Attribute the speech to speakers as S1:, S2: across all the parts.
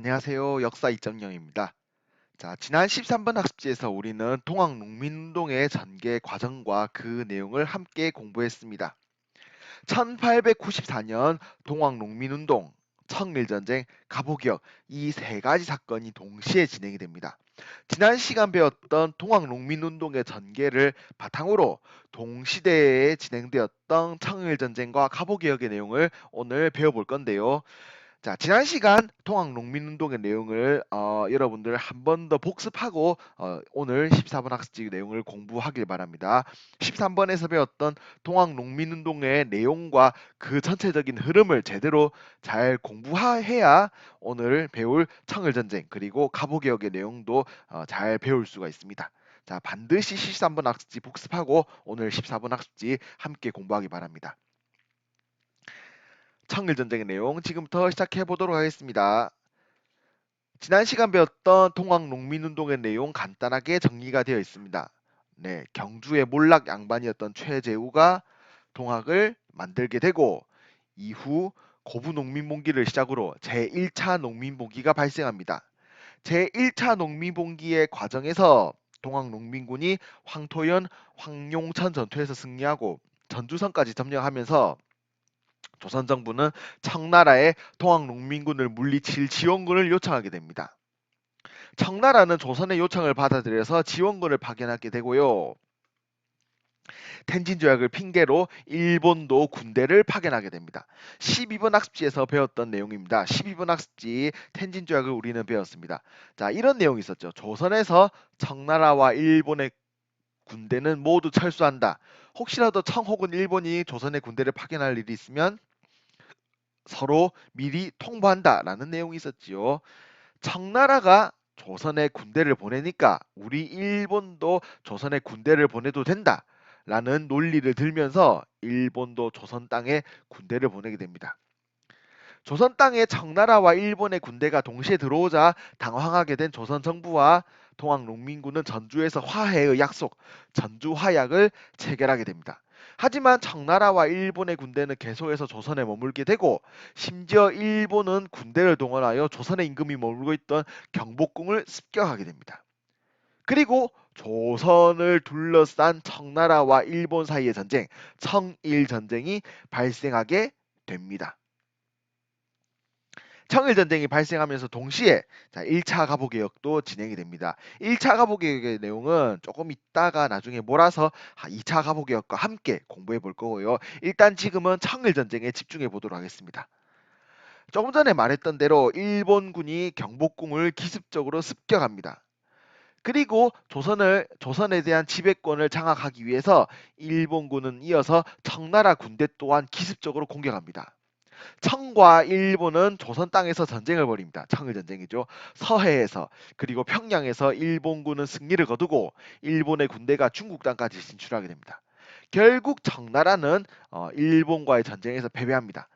S1: 안녕하세요. 역사 2.0입니다. 자, 지난 13번 학습지에서 우리는 동학농민운동의 전개 과정과 그 내용을 함께 공부했습니다. 1894년 동학농민운동, 청일전쟁, 갑오기역 이 세 가지 사건이 동시에 진행이 됩니다. 지난 시간 배웠던 동학농민운동의 전개를 바탕으로 동시대에 진행되었던 청일전쟁과 갑오기역의 내용을 오늘 배워볼 건데요. 자, 지난 시간 통학농민운동의 내용을 여러분들 한 번 더 복습하고 오늘 14번 학습지 내용을 공부하길 바랍니다. 13번에서 배웠던 통학농민운동의 내용과 그 전체적인 흐름을 제대로 잘 공부해야 오늘 배울 청일전쟁 그리고 갑오개혁의 내용도 잘 배울 수가 있습니다. 자, 반드시 13번 학습지 복습하고 오늘 14번 학습지 함께 공부하기 바랍니다. 청일전쟁의 내용 지금부터 시작해 보도록 하겠습니다. 지난 시간 배웠던 동학농민운동의 내용 간단하게 정리가 되어 있습니다. 네, 경주의 몰락 양반이었던 최재우가 동학을 만들게 되고 이후 고부농민봉기를 시작으로 제1차 농민봉기가 발생합니다. 제1차 농민봉기의 과정에서 동학농민군이 황토현, 황룡천 전투에서 승리하고 전주성까지 점령하면서 조선 정부는 청나라에 동학농민군을 물리칠 지원군을 요청하게 됩니다. 청나라는 조선의 요청을 받아들여서 지원군을 파견하게 되고요. 텐진 조약을 핑계로 일본도 군대를 파견하게 됩니다. 12번 학습지에서 배웠던 내용입니다. 12번 학습지 텐진 조약을 우리는 배웠습니다. 자, 이런 내용이 있었죠. 조선에서 청나라와 일본의 군대는 모두 철수한다. 혹시라도 청 혹은 일본이 조선의 군대를 파견할 일이 있으면 서로 미리 통보한다라는 내용이 있었지요. 청나라가 조선에 군대를 보내니까 우리 일본도 조선에 군대를 보내도 된다라는 논리를 들면서 일본도 조선 땅에 군대를 보내게 됩니다. 조선 땅에 청나라와 일본의 군대가 동시에 들어오자 당황하게 된 조선 정부와 동학농민군은 전주에서 화해의 약속, 전주화약을 체결하게 됩니다. 하지만 청나라와 일본의 군대는 계속해서 조선에 머물게 되고 심지어 일본은 군대를 동원하여 조선의 임금이 머물고 있던 경복궁을 습격하게 됩니다. 그리고 조선을 둘러싼 청나라와 일본 사이의 전쟁, 청일전쟁이 발생하게 됩니다. 청일전쟁이 발생하면서 동시에 1차 갑오개혁도 진행이 됩니다. 1차 갑오개혁의 내용은 조금 있다가 나중에 몰아서 2차 갑오개혁과 함께 공부해 볼 거고요. 일단 지금은 청일전쟁에 집중해 보도록 하겠습니다. 조금 전에 말했던 대로 일본군이 경복궁을 기습적으로 습격합니다. 그리고 조선에 대한 지배권을 장악하기 위해서 일본군은 이어서 청나라 군대 또한 기습적으로 공격합니다. 청과 일본은 조선 땅에서 전쟁을 벌입니다. 청일전쟁이죠. 서해에서 그리고 평양에서 일본군은 승리를 거두고 일본의 군대가 중국 땅까지 진출하게 됩니다. 결국 청나라는 일본과의 전쟁에서 패배합니다.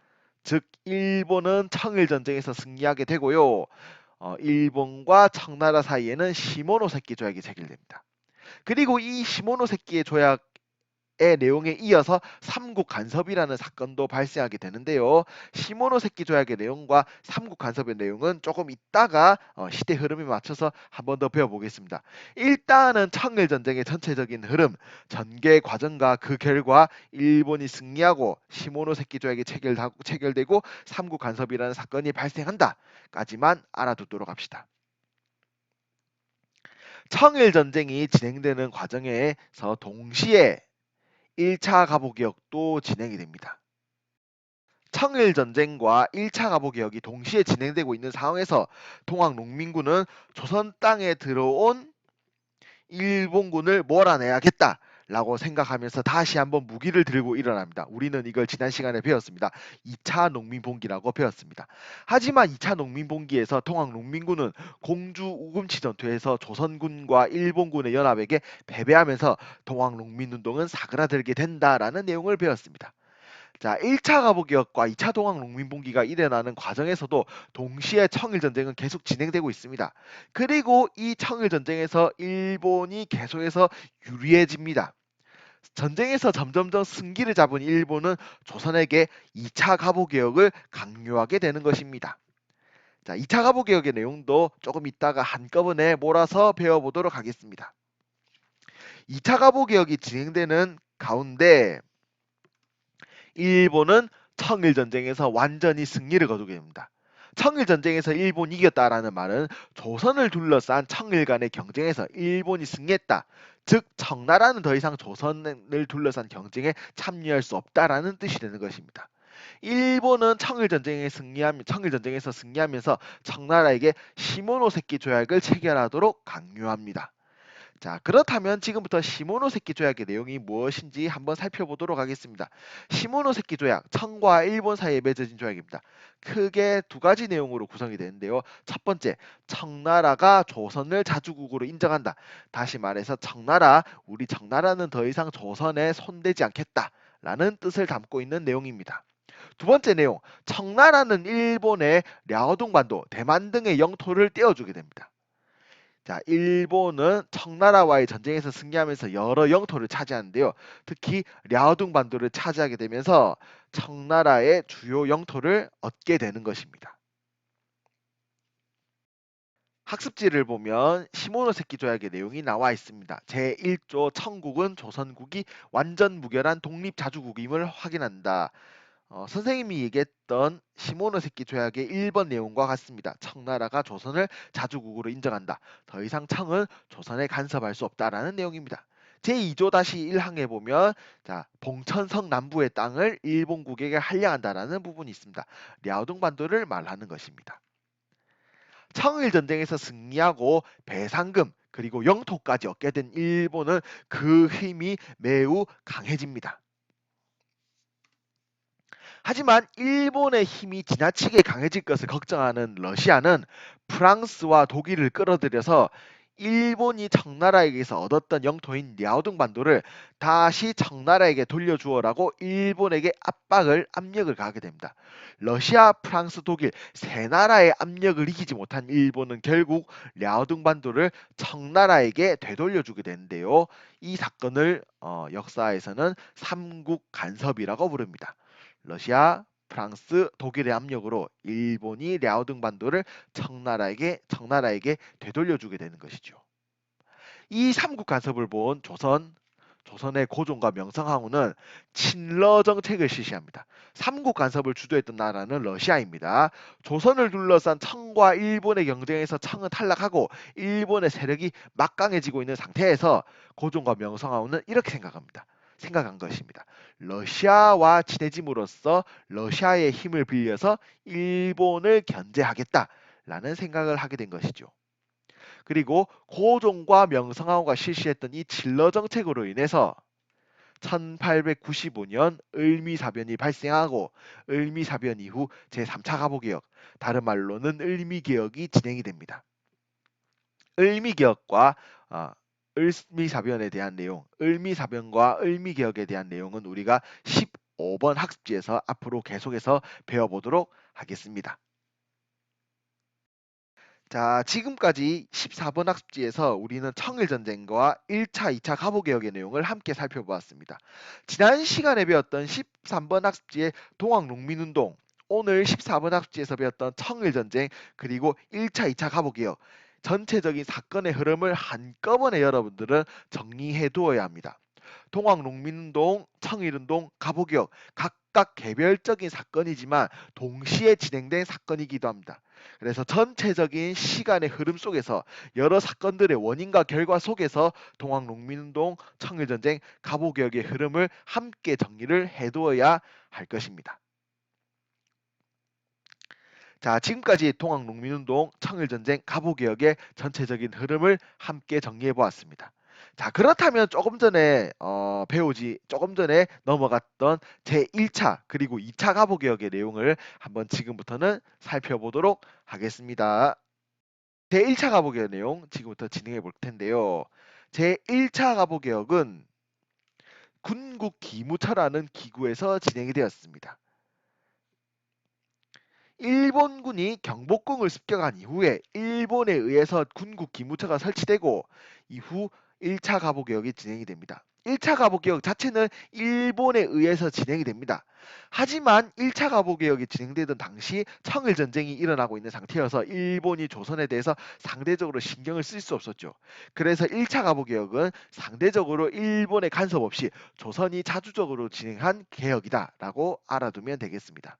S1: 즉 일본은 청일전쟁에서 승리하게 되고요. 일본과 청나라 사이에는 시모노세키 조약이 체결됩니다. 그리고 이 시모노세키의 조약 의 내용에 이어서 삼국 간섭이라는 사건도 발생하게 되는데요. 시모노세키 조약의 내용과 삼국 간섭의 내용은 조금 있다가 시대 흐름에 맞춰서 한 번 더 배워보겠습니다. 일단은 청일전쟁의 전체적인 흐름, 전개 과정과 그 결과 일본이 승리하고 시모노세키 조약이 체결되고 삼국 간섭이라는 사건이 발생한다까지만 알아두도록 합시다. 청일전쟁이 진행되는 과정에서 동시에 1차 갑오개혁도 진행이 됩니다. 청일전쟁과 1차 갑오개혁이 동시에 진행되고 있는 상황에서 동학농민군은 조선 땅에 들어온 일본군을 몰아내야겠다 라고 생각하면서 다시 한번 무기를 들고 일어납니다. 우리는 이걸 지난 시간에 배웠습니다. 2차 농민봉기라고 배웠습니다. 하지만 2차 농민봉기에서 동학농민군은 공주 우금치 전투에서 조선군과 일본군의 연합에게 패배하면서 동학농민운동은 사그라들게 된다라는 내용을 배웠습니다. 자, 1차 갑오개혁과 2차 동학농민봉기가 일어나는 과정에서도 동시에 청일전쟁은 계속 진행되고 있습니다. 그리고 이 청일전쟁에서 일본이 계속해서 유리해집니다. 전쟁에서 점점점 승기를 잡은 일본은 조선에게 2차 갑오개혁을 강요하게 되는 것입니다. 자, 2차 가보개혁의 내용도 조금 이따가 한꺼번에 몰아서 배워보도록 하겠습니다. 2차 가보개혁이 진행되는 가운데 일본은 청일전쟁에서 완전히 승리를 거두게 됩니다. 청일전쟁에서 일본이 이겼다라는 말은 조선을 둘러싼 청일 간의 경쟁에서 일본이 승리했다. 즉 청나라는 더 이상 조선을 둘러싼 경쟁에 참여할 수 없다라는 뜻이 되는 것입니다. 일본은 청일전쟁에서 승리하면서 청나라에게 시모노세키 조약을 체결하도록 강요합니다. 자, 그렇다면 지금부터 시모노세키 조약의 내용이 무엇인지 한번 살펴보도록 하겠습니다. 시모노세키 조약, 청과 일본 사이에 맺어진 조약입니다. 크게 두 가지 내용으로 구성이 되는데요. 첫 번째, 청나라가 조선을 자주국으로 인정한다. 다시 말해서 우리 청나라는 더 이상 조선에 손대지 않겠다. 라는 뜻을 담고 있는 내용입니다. 두 번째 내용, 청나라는 일본의 랴오둥반도, 대만 등의 영토를 떼어주게 됩니다. 자, 일본은 청나라와의 전쟁에서 승리하면서 여러 영토를 차지하는데요. 특히 랴오둥 반도를 차지하게 되면서 청나라의 주요 영토를 얻게 되는 것입니다. 학습지를 보면 시모노세키 조약의 내용이 나와 있습니다. 제1조 청국은 조선국이 완전 무결한 독립자주국임을 확인한다. 선생님이 얘기했던 시모노세키 조약의 1번 내용과 같습니다. 청나라가 조선을 자주국으로 인정한다. 더 이상 청은 조선에 간섭할 수 없다라는 내용입니다. 제2조-1항에 보면 자, 봉천성 남부의 땅을 일본국에게 할량한다라는 부분이 있습니다. 랴오둥 반도를 말하는 것입니다. 청일 전쟁에서 승리하고 배상금 그리고 영토까지 얻게 된 일본은 그 힘이 매우 강해집니다. 하지만 일본의 힘이 지나치게 강해질 것을 걱정하는 러시아는 프랑스와 독일을 끌어들여서 일본이 청나라에게서 얻었던 영토인 랴오둥 반도를 다시 청나라에게 돌려주어라고 일본에게 압력을 가하게 됩니다. 러시아, 프랑스, 독일 세 나라의 압력을 이기지 못한 일본은 결국 랴오둥 반도를 청나라에게 되돌려주게 되는데요. 이 사건을 역사에서는 삼국 간섭이라고 부릅니다. 러시아, 프랑스, 독일의 압력으로 일본이 랴오둥 반도를 청나라에게 되돌려주게 되는 것이죠. 이 삼국 간섭을 본 조선의 고종과 명성황후는 친러 정책을 실시합니다. 삼국 간섭을 주도했던 나라는 러시아입니다. 조선을 둘러싼 청과 일본의 경쟁에서 청은 탈락하고 일본의 세력이 막강해지고 있는 상태에서 고종과 명성황후는 이렇게 생각한 것입니다. 러시아와 친해짐으로써 러시아의 힘을 빌려서 일본을 견제하겠다라는 생각을 하게 된 것이죠. 그리고 고종과 명성황후가 실시했던 이 진러 정책으로 인해서 1895년 을미사변이 발생하고 을미사변 이후 제3차 가보개혁, 다른 말로는 을미개혁이 진행이 됩니다. 을미개혁과 을미사변에 대한 내용, 을미사변과 을미개혁에 대한 내용은 우리가 15번 학습지에서 앞으로 계속해서 배워보도록 하겠습니다. 자, 지금까지 14번 학습지에서 우리는 청일전쟁과 1차, 2차 가보개혁의 내용을 함께 살펴보았습니다. 지난 시간에 배웠던 13번 학습지의 동학농민운동, 오늘 14번 학습지에서 배웠던 청일전쟁, 그리고 1차, 2차 가보개혁, 전체적인 사건의 흐름을 한꺼번에 여러분들은 정리해 두어야 합니다. 동학농민운동, 청일운동, 가보개혁 각각 개별적인 사건이지만 동시에 진행된 사건이기도 합니다. 그래서 전체적인 시간의 흐름 속에서 여러 사건들의 원인과 결과 속에서 동학농민운동, 청일전쟁, 가보개혁의 흐름을 함께 정리를 해두어야 할 것입니다. 자, 지금까지 동학농민운동, 청일전쟁, 가보개혁의 전체적인 흐름을 함께 정리해 보았습니다. 자, 그렇다면 조금 전에 넘어갔던 제1차 그리고 2차 가보개혁의 내용을 한번 지금부터는 살펴보도록 하겠습니다. 제1차 가보개혁 내용 지금부터 진행해 볼 텐데요. 제1차 가보개혁은 군국기무처라는 기구에서 진행이 되었습니다. 일본군이 경복궁을 습격한 이후에 일본에 의해서 군국기무처가 설치되고 이후 1차 가보개혁이 진행이 됩니다. 1차 가보개혁 자체는 일본에 의해서 진행이 됩니다. 하지만 1차 가보개혁이 진행되던 당시 청일전쟁이 일어나고 있는 상태여서 일본이 조선에 대해서 상대적으로 신경을 쓸 수 없었죠. 그래서 1차 가보개혁은 상대적으로 일본의 간섭 없이 조선이 자주적으로 진행한 개혁이다라고 알아두면 되겠습니다.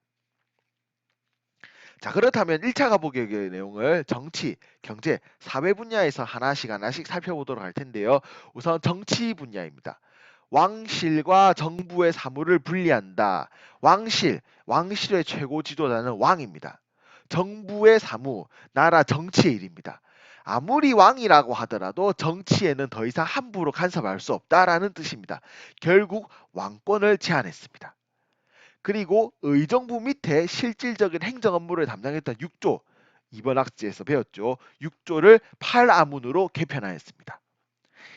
S1: 자, 그렇다면 1차 가보개혁의 내용을 정치, 경제, 사회 분야에서 하나씩 살펴보도록 할 텐데요. 우선 정치 분야입니다. 왕실과 정부의 사무를 분리한다. 왕실의 최고 지도자는 왕입니다. 정부의 사무, 나라 정치의 일입니다. 아무리 왕이라고 하더라도 정치에는 더 이상 함부로 간섭할 수 없다라는 뜻입니다. 결국 왕권을 제한했습니다. 그리고 의정부 밑에 실질적인 행정 업무를 담당했던 6조, 이번 학지에서 배웠죠. 6조를 8아문으로 개편하였습니다.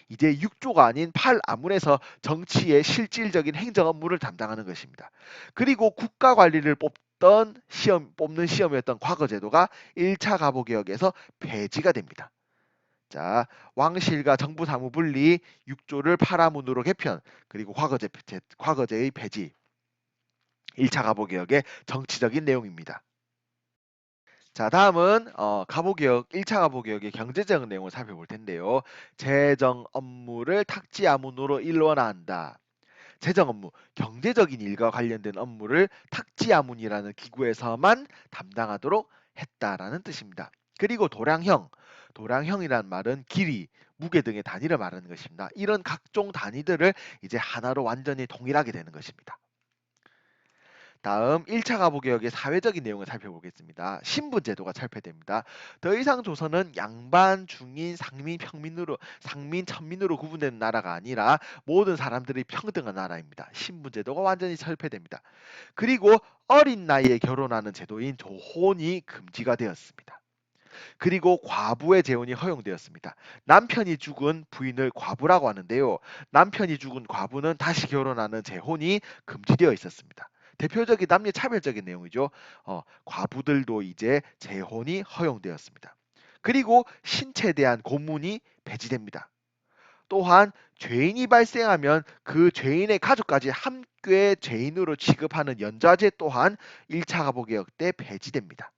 S1: 이제 6조가 아닌 8아문에서 정치의 실질적인 행정 업무를 담당하는 것입니다. 그리고 국가 관리를 뽑는 시험이었던 과거제도가 1차 가보개혁에서 폐지가 됩니다. 자, 왕실과 정부 사무 분리, 6조를 8아문으로 개편, 그리고 과거제의 폐지. 1차 가보개혁의 정치적인 내용입니다. 자, 다음은 가보개혁 1차 가보개혁의 경제적 내용을 살펴볼 텐데요. 재정 업무를 탁지아문으로 일원화한다. 재정 업무, 경제적인 일과 관련된 업무를 탁지아문이라는 기구에서만 담당하도록 했다라는 뜻입니다. 그리고 도량형이란 말은 길이, 무게 등의 단위를 말하는 것입니다. 이런 각종 단위들을 이제 하나로 완전히 동일하게 되는 것입니다. 다음 1차 가보개혁의 사회적인 내용을 살펴보겠습니다. 신분제도가 철폐됩니다. 더 이상 조선은 양반, 중인, 상민, 천민으로 구분되는 나라가 아니라 모든 사람들이 평등한 나라입니다. 신분제도가 완전히 철폐됩니다. 그리고 어린 나이에 결혼하는 제도인 조혼이 금지가 되었습니다. 그리고 과부의 재혼이 허용되었습니다. 남편이 죽은 부인을 과부라고 하는데요. 남편이 죽은 과부는 다시 결혼하는 재혼이 금지되어 있었습니다. 대표적인 남녀 차별적인 내용이죠. 과부들도 이제 재혼이 허용되었습니다. 그리고 신체에 대한 고문이 폐지됩니다. 또한 죄인이 발생하면 그 죄인의 가족까지 함께 죄인으로 취급하는 연좌제 또한 1차 가보개혁 때 폐지됩니다.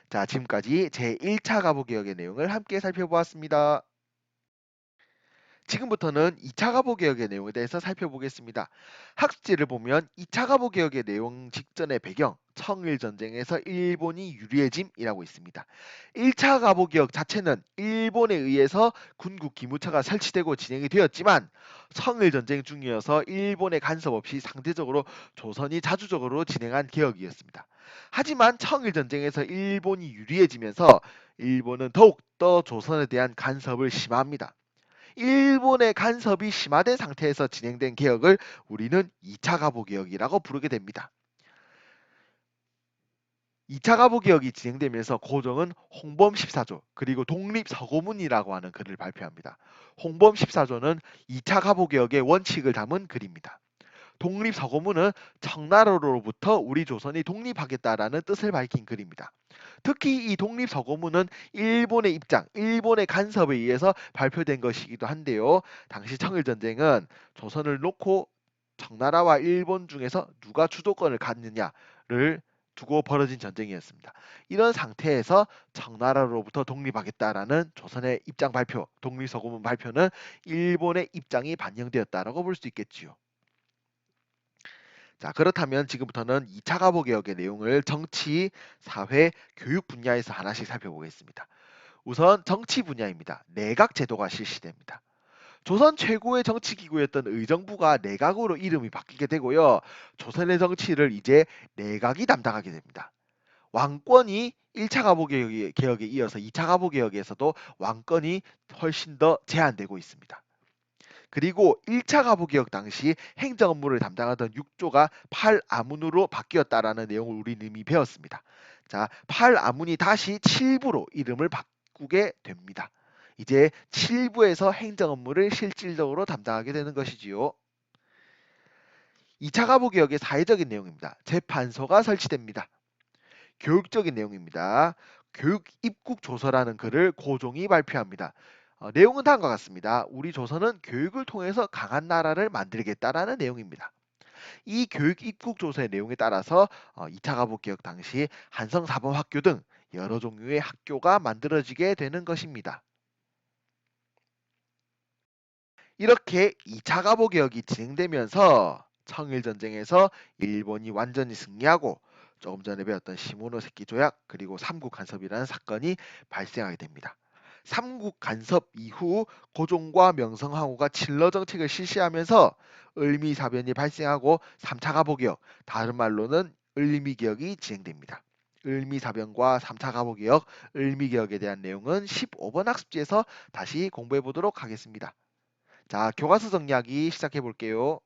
S1: 자, 지금까지 제1차 가보개혁의 내용을 함께 살펴보았습니다. 지금부터는 2차 가보개혁의 내용에 대해서 살펴보겠습니다. 학습지를 보면 2차 가보개혁의 내용 직전의 배경, 청일전쟁에서 일본이 유리해짐이라고 있습니다. 1차 가보개혁 자체는 일본에 의해서 군국 기무처가 설치되고 진행이 되었지만 청일전쟁 중이어서 일본의 간섭 없이 상대적으로 조선이 자주적으로 진행한 개혁이었습니다. 하지만 청일전쟁에서 일본이 유리해지면서 일본은 더욱더 조선에 대한 간섭을 심화합니다. 일본의 간섭이 심화된 상태에서 진행된 개혁을 우리는 2차 가보개혁이라고 부르게 됩니다. 2차 가보개혁이 진행되면서 고종은 홍범 14조 그리고 독립서고문이라고 하는 글을 발표합니다. 홍범 14조는 2차 가보개혁의 원칙을 담은 글입니다. 독립서고문은 청나라로부터 우리 조선이 독립하겠다라는 뜻을 밝힌 글입니다. 특히 이 독립서고문은 일본의 입장, 일본의 간섭에 의해서 발표된 것이기도 한데요. 당시 청일전쟁은 조선을 놓고 청나라와 일본 중에서 누가 주도권을 갖느냐를 두고 벌어진 전쟁이었습니다. 이런 상태에서 청나라로부터 독립하겠다라는 조선의 입장 발표, 독립서고문 발표는 일본의 입장이 반영되었다라고 볼 수 있겠지요. 자, 그렇다면 지금부터는 2차 가보개혁의 내용을 정치, 사회, 교육 분야에서 하나씩 살펴보겠습니다. 우선 정치 분야입니다. 내각 제도가 실시됩니다. 조선 최고의 정치기구였던 의정부가 내각으로 이름이 바뀌게 되고요. 조선의 정치를 이제 내각이 담당하게 됩니다. 왕권이 1차 가보개혁에 이어서 2차 가보개혁에서도 왕권이 훨씬 더 제한되고 있습니다. 그리고 1차 가부개혁 당시 행정 업무를 담당하던 6조가 8아문으로 바뀌었다라는 내용을 우리는 이미 배웠습니다. 자, 8아문이 다시 7부로 이름을 바꾸게 됩니다. 이제 7부에서 행정 업무를 실질적으로 담당하게 되는 것이지요. 2차 가부개혁의 사회적인 내용입니다. 재판소가 설치됩니다. 교육적인 내용입니다. 교육 입국 조서라는 글을 고종이 발표합니다. 내용은 다음과 같습니다. 우리 조선은 교육을 통해서 강한 나라를 만들겠다라는 내용입니다. 이 교육 입국 조서의 내용에 따라서 2차 가보 개혁 당시 한성사범학교 등 여러 종류의 학교가 만들어지게 되는 것입니다. 이렇게 2차 가보 개혁이 진행되면서 청일전쟁에서 일본이 완전히 승리하고 조금 전에 배웠던 시모노세키 조약 그리고 삼국 간섭이라는 사건이 발생하게 됩니다. 삼국 간섭 이후 고종과 명성황후가 칠러 정책을 실시하면서 을미사변이 발생하고 3차 가보 개혁, 다른 말로는 을미개혁이 진행됩니다. 을미사변과 3차 가보 개혁, 을미개혁에 대한 내용은 15번 학습지에서 다시 공부해 보도록 하겠습니다. 자, 교과서 정리하기 시작해 볼게요.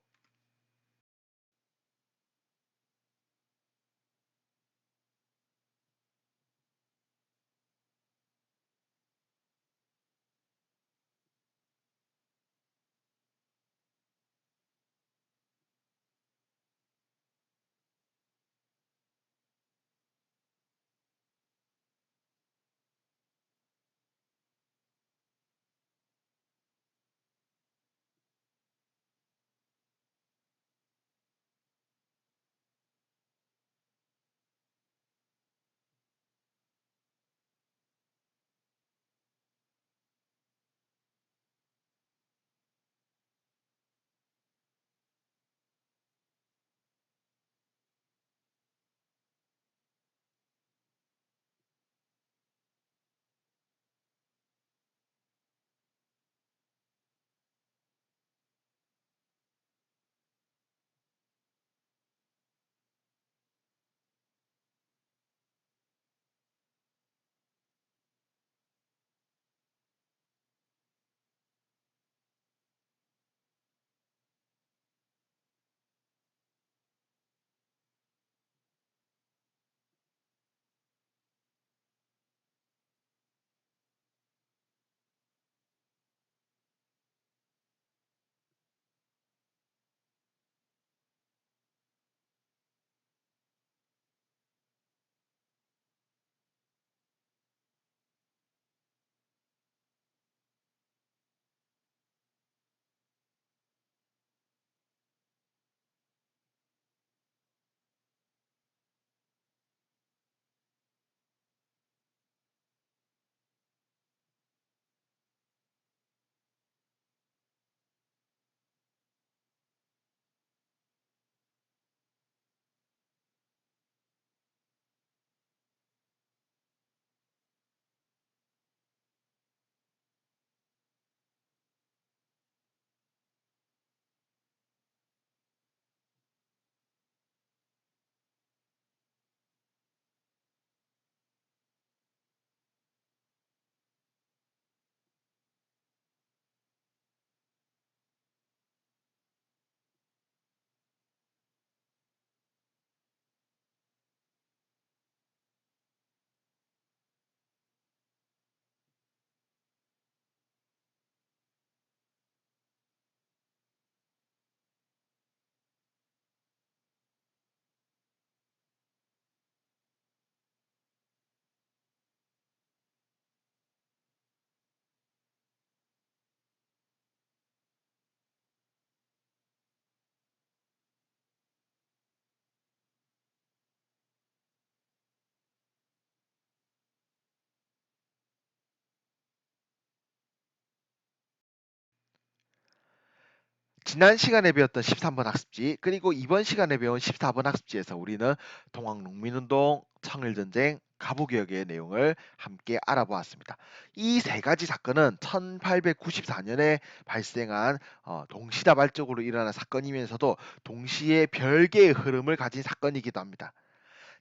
S1: 지난 시간에 배웠던 13번 학습지 그리고 이번 시간에 배운 14번 학습지에서 우리는 동학농민운동, 청일전쟁, 가부개혁의 내용을 함께 알아보았습니다. 이 세 가지 사건은 1894년에 발생한 동시다발적으로 일어난 사건이면서도 동시에 별개의 흐름을 가진 사건이기도 합니다.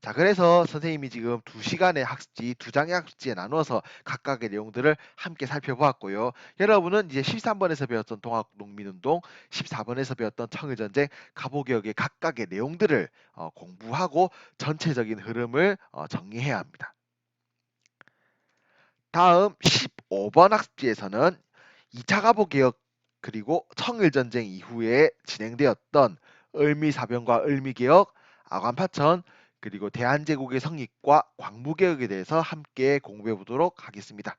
S1: 자, 그래서 선생님이 지금 두 시간의 학습지, 두 장의 학습지에 나누어서 각각의 내용들을 함께 살펴보았고요. 여러분은 이제 13번에서 배웠던 동학농민운동, 14번에서 배웠던 청일전쟁, 갑오개혁의 각각의 내용들을 공부하고 전체적인 흐름을 정리해야 합니다. 다음 15번 학습지에서는 2차 갑오개혁 그리고 청일전쟁 이후에 진행되었던 을미사변과 을미개혁, 아관파천, 그리고 대한제국의 성립과 광무개혁에 대해서 함께 공부해 보도록 하겠습니다.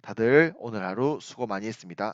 S1: 다들 오늘 하루 수고 많이 했습니다.